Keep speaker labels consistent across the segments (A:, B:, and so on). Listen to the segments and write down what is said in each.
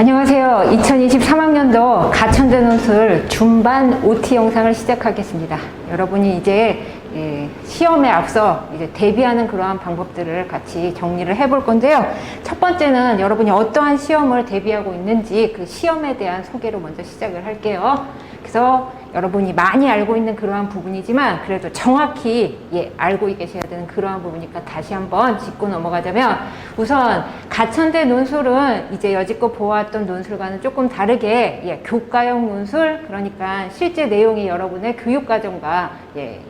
A: 안녕하세요. 2023학년도 가천대 논술 준반 OT 영상을 시작하겠습니다. 여러분이 이제 시험에 앞서 이제 대비하는 그러한 방법들을 같이 정리를 해볼 건데요. 첫 번째는 여러분이 어떠한 시험을 대비하고 있는지 그 시험에 대한 소개로 먼저 시작을 할게요. 그래서 여러분이 많이 알고 있는 그러한 부분이지만 그래도 정확히 알고 계셔야 되는 그러한 부분이니까 다시 한번 짚고 넘어가자면, 우선 가천대 논술은 이제 여지껏 보아왔던 논술과는 조금 다르게 교과형 논술, 그러니까 실제 내용이 여러분의 교육과정과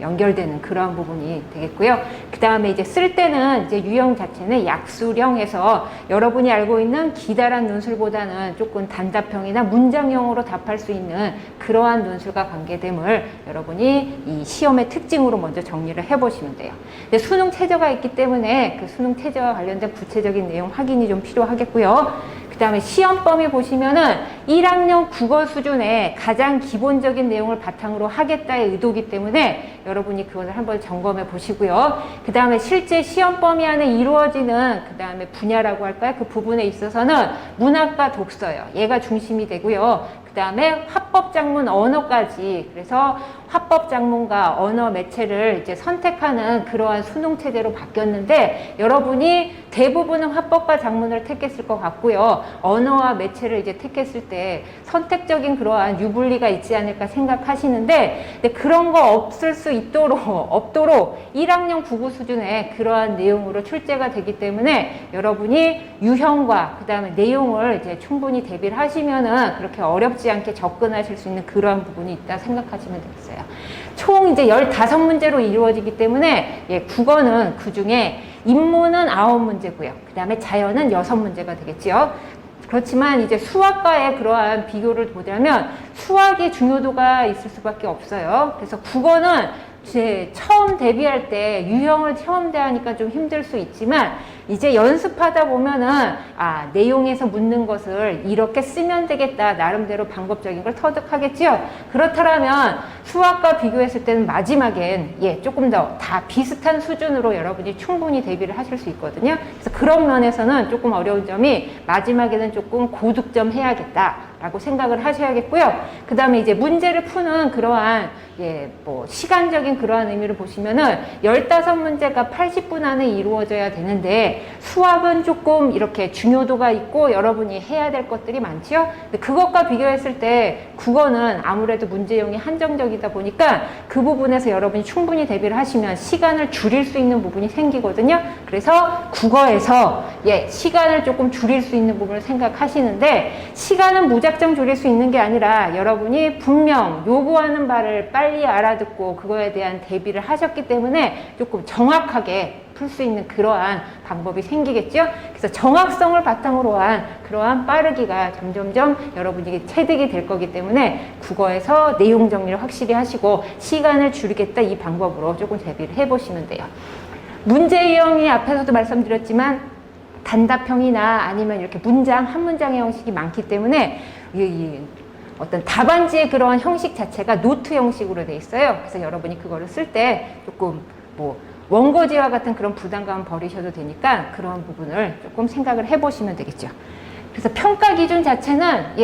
A: 연결되는 그러한 부분이 되겠고요. 그 다음에 이제 쓸 때는 이제 유형 자체는 약수령에서 여러분이 알고 있는 기다란 논술보다는 조금 단답형이나 문장형으로 답할 수 있는 그러한 논술과 관계됨을 여러분이 이 시험의 특징으로 먼저 정리를 해보시면 돼요. 근데 수능 최저가 있기 때문에 그 수능 최저와 관련된 구체적인 내용 확인이 좀 필요하겠고요. 그 다음에 시험 범위 보시면은 1학년 국어 수준의 가장 기본적인 내용을 바탕으로 하겠다의 의도이기 때문에 여러분이 그것을 한번 점검해 보시고요. 그 다음에 실제 시험 범위 안에 이루어지는 그 다음에 분야라고 할까요? 그 부분에 있어서는 문학과 독서요. 얘가 중심이 되고요. 그 다음에 화법작문 언어까지, 그래서 화법작문과 언어 매체를 이제 선택하는 그러한 수능 체제로 바뀌었는데, 여러분이 대부분은 화법과 작문을 택했을 것 같고요. 언어와 매체를 이제 택했을 때 선택적인 그러한 유불리가 있지 않을까 생각하시는데, 근데 그런 거 없도록 1학년 국어 수준의 그러한 내용으로 출제가 되기 때문에 여러분이 유형과 그 다음에 내용을 이제 충분히 대비를 하시면은 그렇게 어렵지 않게 접근하실 수 있는 그러한 부분이 있다 생각하시면 되겠어요. 총 이제 15문제로 이루어지기 때문에 국어는 그 중에 인문은 9문제고요. 그 다음에 자연은 6문제가 되겠죠. 그렇지만 이제 수학과의 그러한 비교를 보자면 수학의 중요도가 있을 수밖에 없어요. 그래서 국어는 이제 처음 데뷔할 때 유형을 처음 대하니까 좀 힘들 수 있지만, 이제 연습하다 보면은 내용에서 묻는 것을 이렇게 쓰면 되겠다, 나름대로 방법적인 걸 터득하겠지요. 그렇다면 수학과 비교했을 때는 마지막엔 조금 더 다 비슷한 수준으로 여러분이 충분히 대비를 하실 수 있거든요. 그래서 그런 면에서는 조금 어려운 점이 마지막에는 조금 고득점 해야겠다라고 생각을 하셔야겠고요. 그 다음에 이제 문제를 푸는 그러한 시간적인 그러한 의미를 보시면은 15문제가 80분 안에 이루어져야 되는데, 수학은 조금 이렇게 중요도가 있고 여러분이 해야 될 것들이 많지요. 근데 그것과 비교했을 때 국어는 아무래도 문제용이 한정적이다 보니까 그 부분에서 여러분이 충분히 대비를 하시면 시간을 줄일 수 있는 부분이 생기거든요. 그래서 국어에서 시간을 조금 줄일 수 있는 부분을 생각하시는데, 시간은 무작정 줄일 수 있는 게 아니라 여러분이 분명 요구하는 바를 빨리 알아듣고 그거에 대한 대비를 하셨기 때문에 조금 정확하게 풀 수 있는 그러한 방법이 생기겠죠. 그래서 정확성을 바탕으로 한 그러한 빠르기가 점점점 여러분에게 체득이 될 거기 때문에 국어에서 내용 정리를 확실히 하시고 시간을 줄이겠다, 이 방법으로 조금 대비를 해보시면 돼요. 문제 유형이 앞에서도 말씀드렸지만 단답형이나 아니면 이렇게 문장, 한 문장의 형식이 많기 때문에 어떤 답안지의 그러한 형식 자체가 노트 형식으로 돼 있어요. 그래서 여러분이 그거를 쓸 때 조금 원고지와 같은 그런 부담감은 버리셔도 되니까 그런 부분을 조금 생각을 해보시면 되겠죠. 그래서 평가 기준 자체는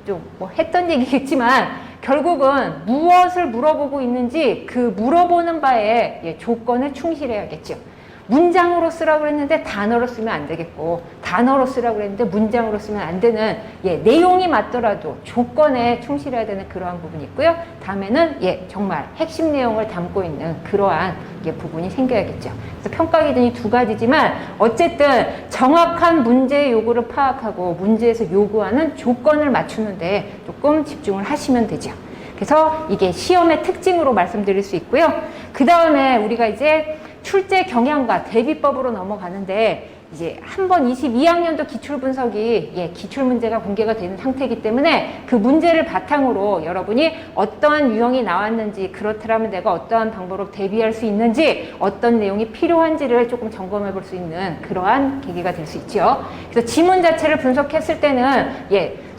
A: 좀 했던 얘기겠지만 결국은 무엇을 물어보고 있는지 그 물어보는 바에 조건에 충실해야겠죠. 문장으로 쓰라고 했는데 단어로 쓰면 안 되겠고, 단어로 쓰라고 했는데 문장으로 쓰면 안 되는 내용이 맞더라도 조건에 충실해야 되는 그러한 부분이 있고요. 다음에는 정말 핵심 내용을 담고 있는 그러한 부분이 생겨야겠죠. 그래서 평가 기준이 두 가지지만 어쨌든 정확한 문제의 요구를 파악하고 문제에서 요구하는 조건을 맞추는데 조금 집중을 하시면 되죠. 그래서 이게 시험의 특징으로 말씀드릴 수 있고요. 그 다음에 우리가 이제 출제 경향과 대비법으로 넘어가는데, 이제 한번 22학년도 기출분석이 기출문제가 공개가 되는 상태이기 때문에 그 문제를 바탕으로 여러분이 어떠한 유형이 나왔는지, 그렇다면 내가 어떠한 방법으로 대비할 수 있는지, 어떤 내용이 필요한지를 조금 점검해 볼 수 있는 그러한 계기가 될 수 있죠. 그래서 지문 자체를 분석했을 때는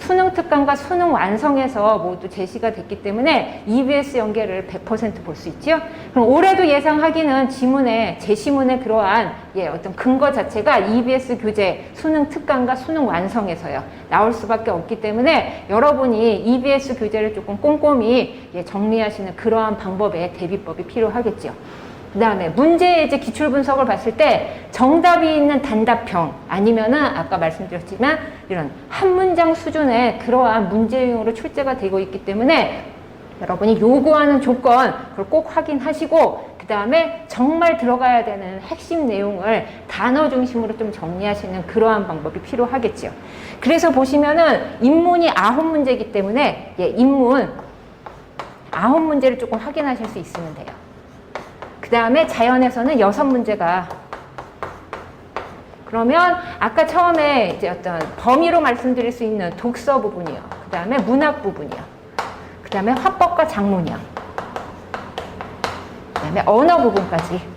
A: 수능 특강과 수능 완성에서 모두 제시가 됐기 때문에 EBS 연계를 100% 볼 수 있죠. 그럼 올해도 예상하기는 지문에, 제시문에 그러한 어떤 근거 자체가 EBS 교재, 수능 특강과 수능 완성에서요. 나올 수밖에 없기 때문에 여러분이 EBS 교재를 조금 꼼꼼히 정리하시는 그러한 방법의 대비법이 필요하겠죠. 그 다음에 문제의 이제 기출 분석을 봤을 때 정답이 있는 단답형 아니면은 아까 말씀드렸지만 이런 한 문장 수준의 그러한 문제 유형으로 출제가 되고 있기 때문에 여러분이 요구하는 조건 그걸 꼭 확인하시고 그 다음에 정말 들어가야 되는 핵심 내용을 단어 중심으로 좀 정리하시는 그러한 방법이 필요하겠죠. 그래서 보시면은 인문이 9문제이기 때문에 인문 9문제를 조금 확인하실 수 있으면 돼요. 그 다음에 자연에서는 6문제가 그러면 아까 처음에 이제 어떤 범위로 말씀드릴 수 있는 독서 부분이요. 그 다음에 문학 부분이요. 그 다음에 화법과 작문이요. 그 다음에 언어 부분까지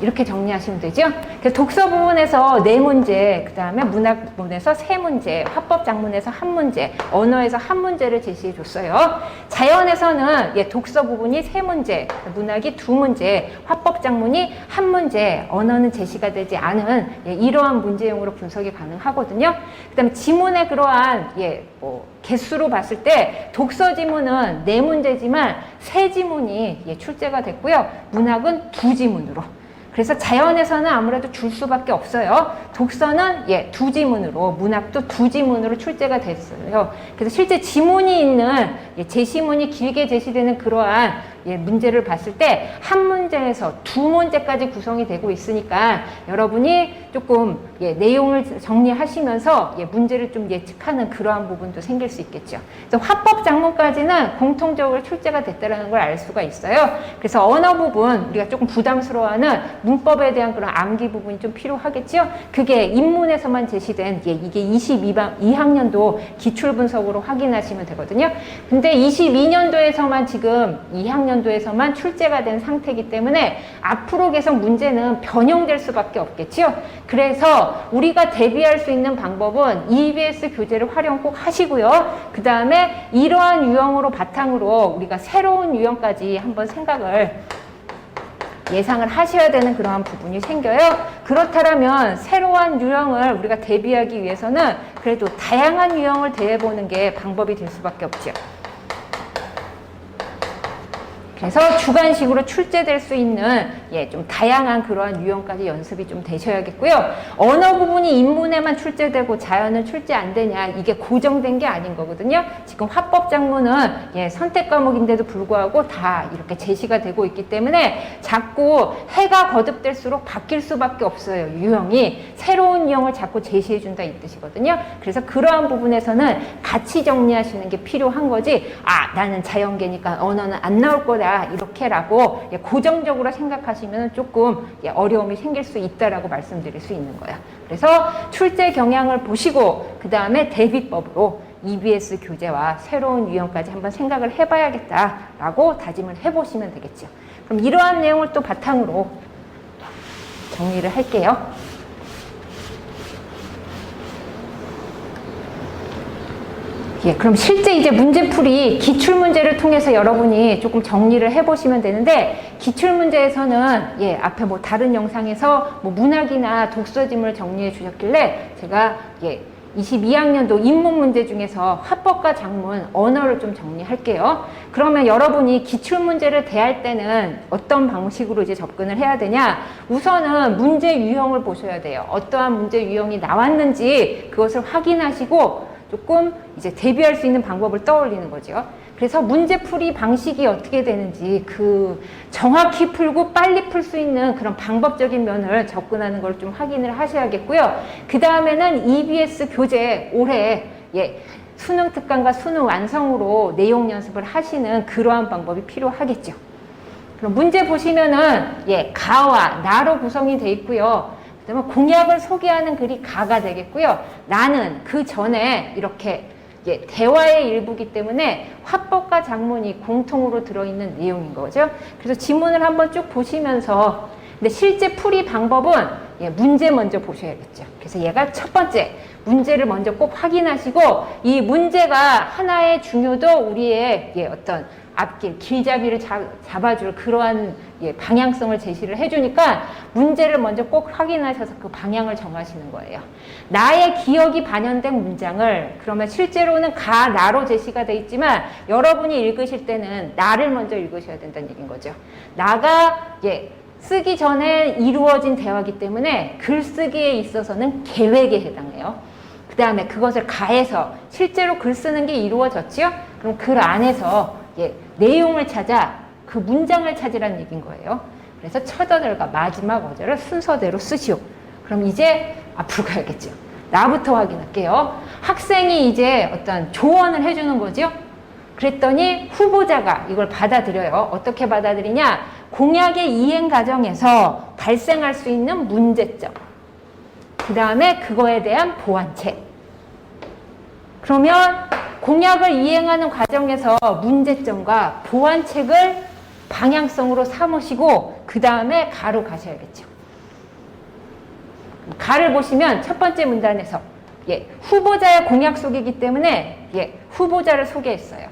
A: 이렇게 정리하시면 되죠. 그래서 독서 부분에서 4문제, 그 다음에 문학 부분에서 3문제, 화법 작문에서 1문제, 언어에서 1문제를 제시해 줬어요. 자연에서는 독서 부분이 3문제, 문학이 2문제, 화법 작문이 1문제, 언어는 제시가 되지 않은 이러한 문제형으로 분석이 가능하거든요. 그 다음에 지문의 그러한 개수로 봤을 때 독서 지문은 4문제지만 3지문이 출제가 됐고요. 문학은 2지문으로. 그래서 자연에서는 아무래도 줄 수밖에 없어요. 독서는 2지문으로, 문학도 2지문으로 출제가 됐어요. 그래서 실제 지문이 있는 제시문이 길게 제시되는 그러한 문제를 봤을 때 한 문제에서 2문제까지 구성이 되고 있으니까 여러분이 조금 내용을 정리하시면서 문제를 좀 예측하는 그러한 부분도 생길 수 있겠죠. 그래서 화법 작문까지는 공통적으로 출제가 됐다는 걸 알 수가 있어요. 그래서 언어 부분 우리가 조금 부담스러워하는 문법에 대한 그런 암기 부분이 좀 필요하겠죠. 그게 인문에서만 제시된 이게 22학년도 기출 분석으로 확인하시면 되거든요. 근데 22년도에서만 지금 2학년도에서만 출제가 된 상태이기 때문에 앞으로 계속 문제는 변형될 수밖에 없겠죠. 그래서 우리가 대비할 수 있는 방법은 EBS 교재를 활용 꼭 하시고요. 그 다음에 이러한 유형으로 바탕으로 우리가 새로운 유형까지 한번 생각을 예상을 하셔야 되는 그러한 부분이 생겨요. 그렇다면 새로운 유형을 우리가 대비하기 위해서는 그래도 다양한 유형을 대해보는 게 방법이 될 수밖에 없죠. 그래서 주관식으로 출제될 수 있는 좀 다양한 그러한 유형까지 연습이 좀 되셔야겠고요. 언어 부분이 인문에만 출제되고 자연은 출제 안 되냐, 이게 고정된 게 아닌 거거든요. 지금 화법 작문은 선택 과목인데도 불구하고 다 이렇게 제시가 되고 있기 때문에 자꾸 해가 거듭될수록 바뀔 수밖에 없어요. 유형이 새로운 유형을 자꾸 제시해 준다 이 뜻이거든요. 그래서 그러한 부분에서는 같이 정리하시는 게 필요한 거지, 나는 자연계니까 언어는 안 나올 거다 이렇게라고 고정적으로 생각하시면 조금 어려움이 생길 수 있다라고 말씀드릴 수 있는 거예요. 그래서 출제 경향을 보시고 그 다음에 대비법으로 EBS 교재와 새로운 유형까지 한번 생각을 해봐야겠다라고 다짐을 해보시면 되겠죠. 그럼 이러한 내용을 또 바탕으로 정리를 할게요. 그럼 실제 이제 문제풀이 기출문제를 통해서 여러분이 조금 정리를 해보시면 되는데, 기출문제에서는 앞에 다른 영상에서 문학이나 독서지문을 정리해 주셨길래 제가 22학년도 인문 문제 중에서 화법과 작문, 언어를 좀 정리할게요. 그러면 여러분이 기출문제를 대할 때는 어떤 방식으로 이제 접근을 해야 되냐? 우선은 문제 유형을 보셔야 돼요. 어떠한 문제 유형이 나왔는지 그것을 확인하시고 조금 이제 대비할 수 있는 방법을 떠올리는 거죠. 그래서 문제풀이 방식이 어떻게 되는지 정확히 풀고 빨리 풀 수 있는 그런 방법적인 면을 접근하는 걸 좀 확인을 하셔야겠고요. 그 다음에는 EBS 교재 올해 수능 특강과 수능 완성으로 내용 연습을 하시는 그러한 방법이 필요하겠죠. 그럼 문제 보시면은 가와 나로 구성이 되어 있고요. 그다음에 공약을 소개하는 글이 가가 되겠고요. 나는 그 전에 이렇게 대화의 일부이기 때문에 화법과 작문이 공통으로 들어있는 내용인 거죠. 그래서 지문을 한번 쭉 보시면서 근데 실제 풀이 방법은 문제 먼저 보셔야겠죠. 그래서 얘가 첫 번째 문제를 먼저 꼭 확인하시고 이 문제가 하나의 중요도 우리의 어떤 앞길, 길잡이를 잡아줄 그러한 방향성을 제시를 해주니까 문제를 먼저 꼭 확인하셔서 그 방향을 정하시는 거예요. 나의 기억이 반영된 문장을 그러면 실제로는 가, 나로 제시가 돼 있지만 여러분이 읽으실 때는 나를 먼저 읽으셔야 된다는 얘기인 거죠. 나가 쓰기 전에 이루어진 대화이기 때문에 글쓰기에 있어서는 계획에 해당해요. 그 다음에 그것을 가해서 실제로 글 쓰는 게 이루어졌죠? 그럼 글 안에서 내용을 찾아 그 문장을 찾으라는 얘기인 거예요. 그래서 첫 어절과 마지막 어절을 순서대로 쓰시오. 그럼 이제 앞으로 가야겠죠. 나부터 확인할게요. 학생이 이제 어떤 조언을 해주는 거죠. 그랬더니 후보자가 이걸 받아들여요. 어떻게 받아들이냐? 공약의 이행 과정에서 발생할 수 있는 문제점. 그 다음에 그거에 대한 보완책. 그러면 공약을 이행하는 과정에서 문제점과 보완책을 방향성으로 삼으시고 그 다음에 가로 가셔야겠죠. 가를 보시면 첫 번째 문단에서 후보자의 공약 소개이기 때문에 후보자를 소개했어요.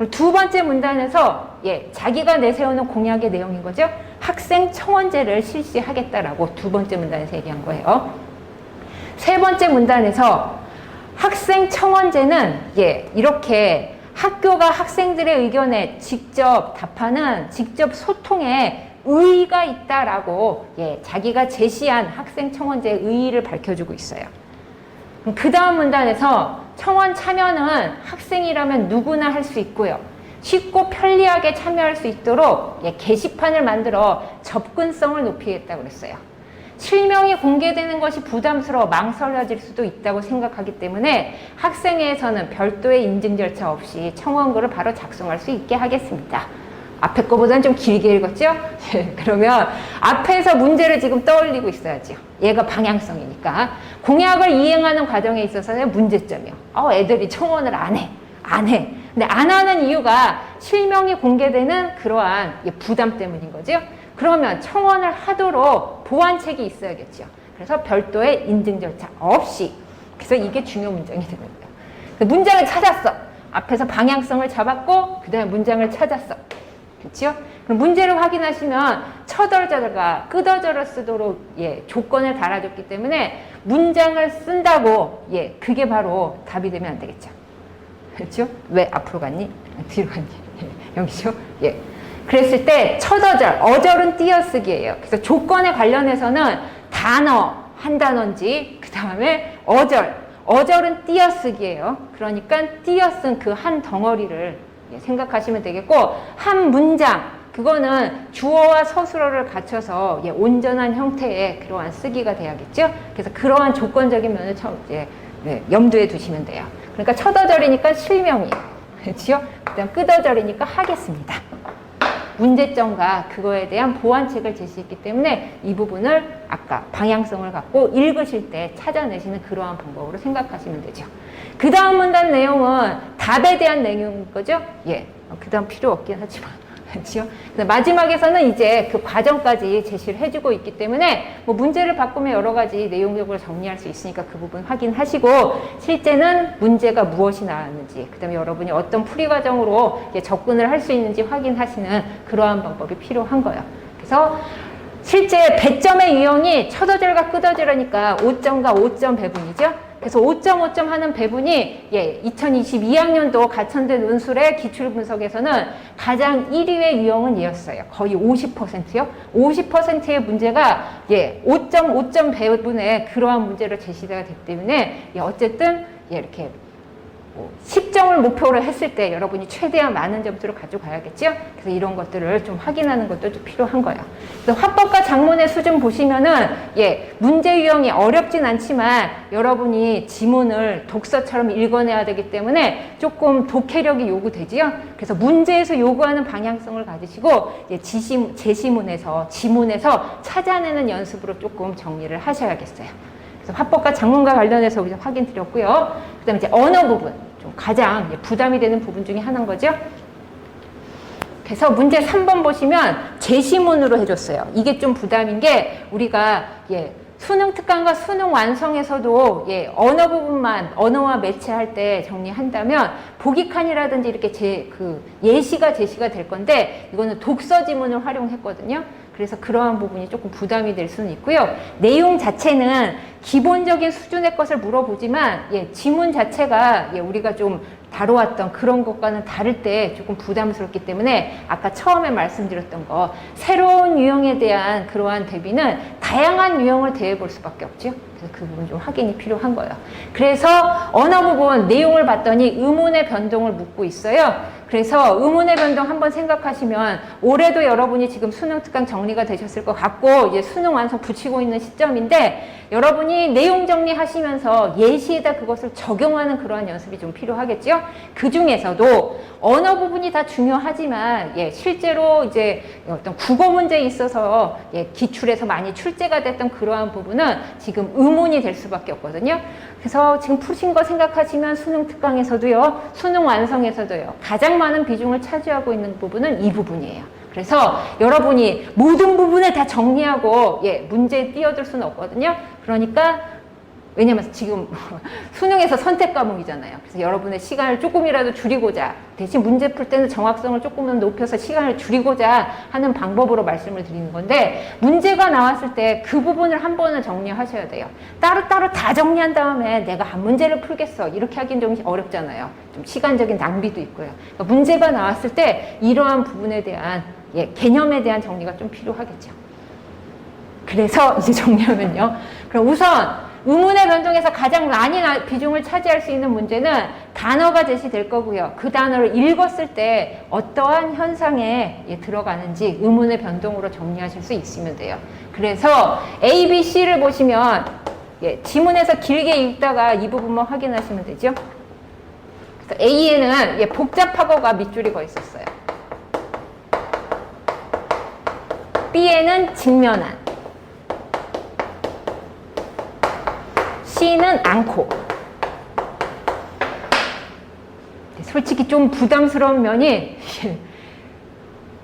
A: 두 번째 문단에서 자기가 내세우는 공약의 내용인 거죠. 학생 청원제를 실시하겠다라고 두 번째 문단에서 얘기한 거예요. 세 번째 문단에서 학생 청원제는 이렇게 학교가 학생들의 의견에 직접 답하는 직접 소통에 의의가 있다라고 자기가 제시한 학생 청원제의 의의를 밝혀주고 있어요. 그 다음 문단에서 청원 참여는 학생이라면 누구나 할 수 있고요. 쉽고 편리하게 참여할 수 있도록 게시판을 만들어 접근성을 높이겠다고 그랬어요. 실명이 공개되는 것이 부담스러워 망설여질 수도 있다고 생각하기 때문에 학생회에서는 별도의 인증 절차 없이 청원글을 바로 작성할 수 있게 하겠습니다. 앞에 거보다는 좀 길게 읽었죠? 그러면 앞에서 문제를 지금 떠올리고 있어야죠. 얘가 방향성이니까. 공약을 이행하는 과정에 있어서는 문제점이요. 애들이 청원을 안 해. 근데 안 하는 이유가 실명이 공개되는 그러한 부담 때문인 거죠. 그러면 청원을 하도록 보완책이 있어야겠죠. 그래서 별도의 인증 절차 없이. 그래서 이게 중요 문장이 되는 거예요. 문장을 찾았어. 앞에서 방향성을 잡았고 그 다음에 문장을 찾았어. 그렇죠? 그럼 문제를 확인하시면 첫 어절과 끝 어절을 쓰도록 조건을 달아줬기 때문에 문장을 쓴다고 그게 바로 답이 되면 안 되겠죠. 그렇죠? 왜 앞으로 갔니? 뒤로 갔니? 여기죠? 그랬을 때 첫 어절은 띄어쓰기예요. 그래서 조건에 관련해서는 단어 한 단어인지 그 다음에 어절은 띄어쓰기예요. 그러니까 띄어쓴 그 한 덩어리를 생각하시면 되겠고 한 문장 그거는 주어와 서술어를 갖춰서 온전한 형태의 그러한 쓰기가 돼야겠죠. 그래서 그러한 조건적인 면을 염두에 두시면 돼요. 그러니까 첫 어절이니까 실명이에요. 그렇죠? 그다음 끝 어절이니까 하겠습니다. 문제점과 그거에 대한 보완책을 제시했기 때문에 이 부분을 아까 방향성을 갖고 읽으실 때 찾아내시는 그러한 방법으로 생각하시면 되죠. 그 다음 문단 내용은 답에 대한 내용인 거죠. 그 다음 필요 없긴 하지만. 그렇죠? 마지막에서는 이제 그 과정까지 제시를 해주고 있기 때문에 뭐 문제를 바꾸면 여러 가지 내용적으로 정리할 수 있으니까 그 부분 확인하시고 실제는 문제가 무엇이 나왔는지 그 다음에 여러분이 어떤 풀이 과정으로 접근을 할 수 있는지 확인하시는 그러한 방법이 필요한 거예요. 그래서 실제 배점의 유형이 첫 어절과 끝 어절이니까 5점과 5점 배분이죠. 그래서 5.5점 하는 배분이 2022학년도 가천대 논술의 기출분석에서는 가장 1위의 유형은 얘였어요. 거의 50%요. 50%의 문제가 5.5점 배분의 그러한 문제로 제시가 됐기 때문에 어쨌든 이렇게 10점을 목표로 했을 때 여러분이 최대한 많은 점수를 가져가야겠죠. 그래서 이런 것들을 좀 확인하는 것도 좀 필요한 거예요. 그래서 화법과 작문의 수준 보시면은 문제 유형이 어렵진 않지만 여러분이 지문을 독서처럼 읽어내야 되기 때문에 조금 독해력이 요구되지요. 그래서 문제에서 요구하는 방향성을 가지시고 제시문에서 지문에서 찾아내는 연습으로 조금 정리를 하셔야겠어요. 그래서 화법과 작문과 관련해서 확인 드렸고요. 그 다음에 이제 언어 부분, 좀 가장 부담이 되는 부분 중에 하나인 거죠. 그래서 문제 3번 보시면 제시문으로 해줬어요. 이게 좀 부담인 게 우리가 수능 특강과 수능 완성에서도 언어 부분만 언어와 매체할 때 정리한다면 보기 칸이라든지 이렇게 예시가 제시가 될 건데 이거는 독서 지문을 활용했거든요. 그래서 그러한 부분이 조금 부담이 될 수는 있고요. 내용 자체는 기본적인 수준의 것을 물어보지만 지문 자체가 우리가 좀 다뤄왔던 그런 것과는 다를 때 조금 부담스럽기 때문에 아까 처음에 말씀드렸던 거 새로운 유형에 대한 그러한 대비는 다양한 유형을 대해볼 수밖에 없죠. 그래서 그 부분 좀 확인이 필요한 거예요. 그래서 언어 부분 내용을 봤더니 의문의 변동을 묻고 있어요. 그래서 의문의 변동 한번 생각하시면 올해도 여러분이 지금 수능 특강 정리가 되셨을 것 같고 이제 수능 완성 붙이고 있는 시점인데 여러분이 내용 정리하시면서 예시에다 그것을 적용하는 그러한 연습이 좀 필요하겠죠. 그 중에서도 언어 부분이 다 중요하지만 실제로 이제 어떤 국어 문제에 있어서 기출에서 많이 출제가 됐던 그러한 부분은 지금 의문이 될 수밖에 없거든요. 그래서 지금 푸신 거 생각하시면 수능 특강에서도요, 수능 완성에서도요, 가장 많은 비중을 차지하고 있는 부분은 이 부분이에요. 그래서 여러분이 모든 부분을 다 정리하고 문제에 뛰어들 수는 없거든요. 그러니까 왜냐면 지금 수능에서 선택 과목이잖아요. 그래서 여러분의 시간을 조금이라도 줄이고자 대신 문제 풀 때는 정확성을 조금은 높여서 시간을 줄이고자 하는 방법으로 말씀을 드리는 건데 문제가 나왔을 때 그 부분을 한 번은 정리하셔야 돼요. 따로따로 다 정리한 다음에 내가 한 문제를 풀겠어 이렇게 하긴 좀 어렵잖아요. 좀 시간적인 낭비도 있고요. 그러니까 문제가 나왔을 때 이러한 부분에 대한 개념에 대한 정리가 좀 필요하겠죠. 그래서 이제 정리하면요. 그럼 우선 의문의 변동에서 가장 많이 비중을 차지할 수 있는 문제는 단어가 제시될 거고요. 그 단어를 읽었을 때 어떠한 현상에 들어가는지 의문의 변동으로 정리하실 수 있으면 돼요. 그래서 A, B, C를 보시면 지문에서 길게 읽다가 이 부분만 확인하시면 되죠. 그래서 A에는 복잡하고가 밑줄이 거 있었어요. B에는 직면한, C는 않고. 솔직히 좀 부담스러운 면이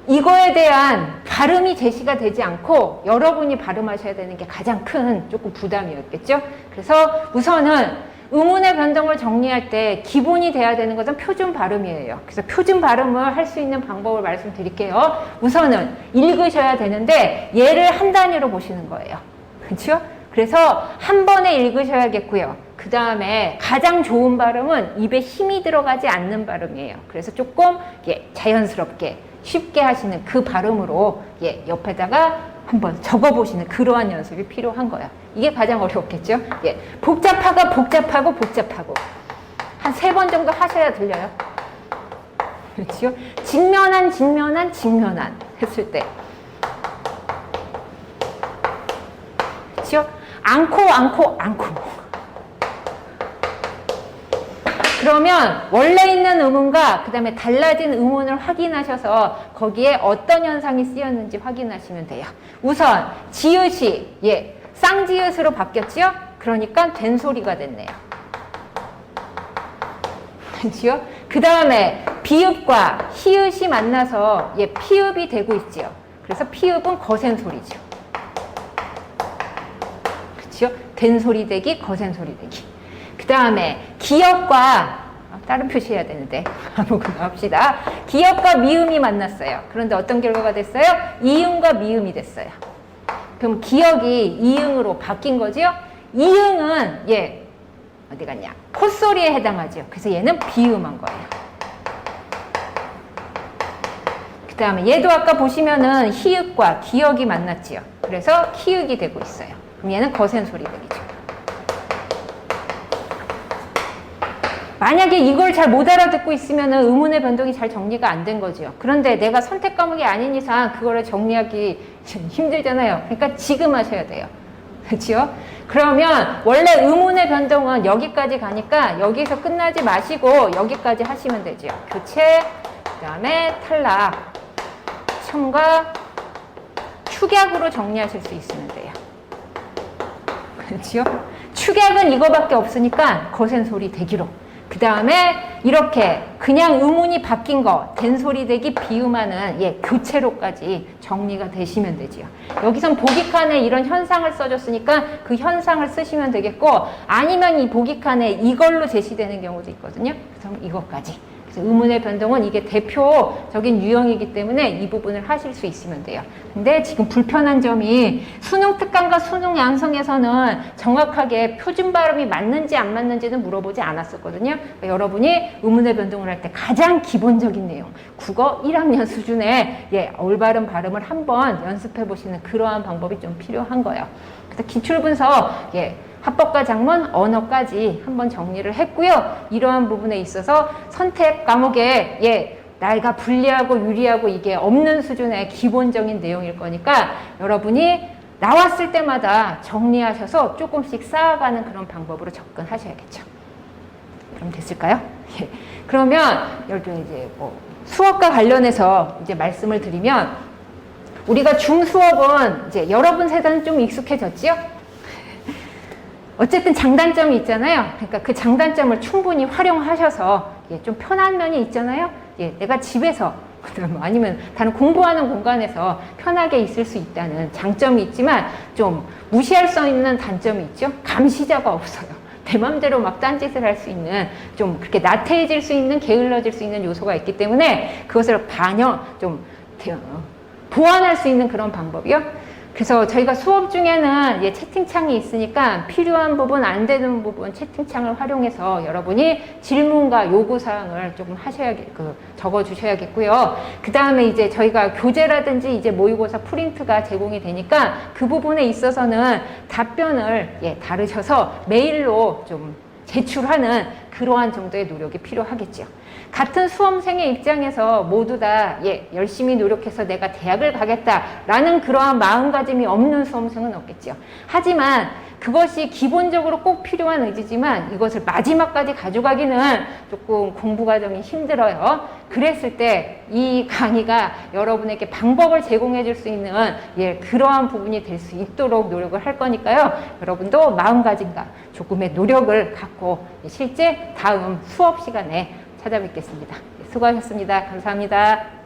A: 이거에 대한 발음이 제시가 되지 않고 여러분이 발음하셔야 되는 게 가장 큰 조금 부담이었겠죠. 그래서 우선은 의문의 변동을 정리할 때 기본이 돼야 되는 것은 표준 발음이에요. 그래서 표준 발음을 할 수 있는 방법을 말씀드릴게요. 우선은 읽으셔야 되는데 얘를 한 단위로 보시는 거예요. 그렇죠? 그래서 한 번에 읽으셔야겠고요. 그 다음에 가장 좋은 발음은 입에 힘이 들어가지 않는 발음이에요. 그래서 조금 자연스럽게 쉽게 하시는 그 발음으로 옆에다가 한번 적어보시는 그러한 연습이 필요한 거예요. 이게 가장 어렵겠죠? 복잡하고 복잡하고 복잡하고 한 3번 정도 하셔야 들려요. 그렇죠? 직면한 직면한 직면한 했을 때 그렇죠? 않고 그러면 원래 있는 의문과 그 다음에 달라진 의문을 확인하셔서 거기에 어떤 현상이 쓰였는지 확인하시면 돼요. 우선 지읒이 쌍지읒으로 바뀌었죠? 그러니까 된소리가 됐네요. 그렇죠? 그 다음에 비읍과 히읗이 만나서 피읍이 되고 있죠. 그래서 피읍은 거센 소리죠. 그렇죠? 된소리 되기, 거센 소리 되기. 그 다음에 기역과 다른 표시해야 되는데 아무거나 합시다. 기역과 미음이 만났어요. 그런데 어떤 결과가 됐어요? 이응과 미음이 됐어요. 그럼 기역이 이응으로 바뀐 거죠? 이응은 어디 갔냐? 콧소리에 해당하죠. 그래서 얘는 비음한 거예요. 그 다음에 얘도 아까 보시면은 히읗과 기역이 만났지요. 그래서 키읔이 되고 있어요. 그럼 얘는 거센 소리 되기죠. 만약에 이걸 잘 못 알아듣고 있으면 의문의 변동이 잘 정리가 안 된 거죠. 그런데 내가 선택 과목이 아닌 이상 그거를 정리하기 힘들잖아요. 그러니까 지금 하셔야 돼요. 그렇죠? 그러면 원래 의문의 변동은 여기까지 가니까 여기서 끝나지 마시고 여기까지 하시면 되죠. 교체, 그 다음에 탈락, 첨가, 축약으로 정리하실 수 있으면 돼요. 그렇죠? 축약은 이거밖에 없으니까 거센 소리 대기로. 그 다음에 이렇게 그냥 의문이 바뀐 거, 된소리 대기 비음하는 교체로까지 정리가 되시면 되지요. 여기선 보기 칸에 이런 현상을 써줬으니까 그 현상을 쓰시면 되겠고, 아니면 이 보기 칸에 이걸로 제시되는 경우도 있거든요. 그래서 이것까지. 그래서 의문의 변동은 이게 대표적인 유형이기 때문에 이 부분을 하실 수 있으면 돼요. 근데 지금 불편한 점이 수능 특강과 수능 양성에서는 정확하게 표준 발음이 맞는지 안 맞는지는 물어보지 않았었거든요. 그러니까 여러분이 의문의 변동을 할 때 가장 기본적인 내용, 국어 1학년 수준의 올바른 발음을 한번 연습해 보시는 그러한 방법이 좀 필요한 거예요. 그래서 기출분석, 합법과 작문, 언어까지 한번 정리를 했고요. 이러한 부분에 있어서 선택 과목에 나이가 불리하고 유리하고 이게 없는 수준의 기본적인 내용일 거니까 여러분이 나왔을 때마다 정리하셔서 조금씩 쌓아가는 그런 방법으로 접근하셔야겠죠. 그럼 됐을까요? 그러면 이제 수업과 관련해서 이제 말씀을 드리면, 우리가 중수업은 이제 여러분 세대는 좀 익숙해졌지요? 어쨌든 장단점이 있잖아요. 그러니까 그 장단점을 충분히 활용하셔서 좀 편한 면이 있잖아요. 내가 집에서 아니면 다른 공부하는 공간에서 편하게 있을 수 있다는 장점이 있지만 좀 무시할 수 있는 단점이 있죠. 감시자가 없어요. 내 맘대로 막 딴짓을 할 수 있는, 좀 그렇게 나태해질 수 있는, 게을러질 수 있는 요소가 있기 때문에 그것을 보완할 수 있는 그런 방법이요. 그래서 저희가 수업 중에는 채팅창이 있으니까 필요한 부분, 안 되는 부분 채팅창을 활용해서 여러분이 질문과 요구사항을 조금 적어주셔야겠고요. 그 다음에 이제 저희가 교재라든지 이제 모의고사 프린트가 제공이 되니까 그 부분에 있어서는 답변을 다루셔서 메일로 좀 제출하는 그러한 정도의 노력이 필요하겠죠. 같은 수험생의 입장에서 모두 다 열심히 노력해서 내가 대학을 가겠다라는 그러한 마음가짐이 없는 수험생은 없겠죠. 하지만 그것이 기본적으로 꼭 필요한 의지지만 이것을 마지막까지 가져가기는 조금 공부 과정이 힘들어요. 그랬을 때 이 강의가 여러분에게 방법을 제공해 줄 수 있는 그러한 부분이 될 수 있도록 노력을 할 거니까요. 여러분도 마음가짐과 조금의 노력을 갖고 실제 다음 수업 시간에 찾아뵙겠습니다. 수고하셨습니다. 감사합니다.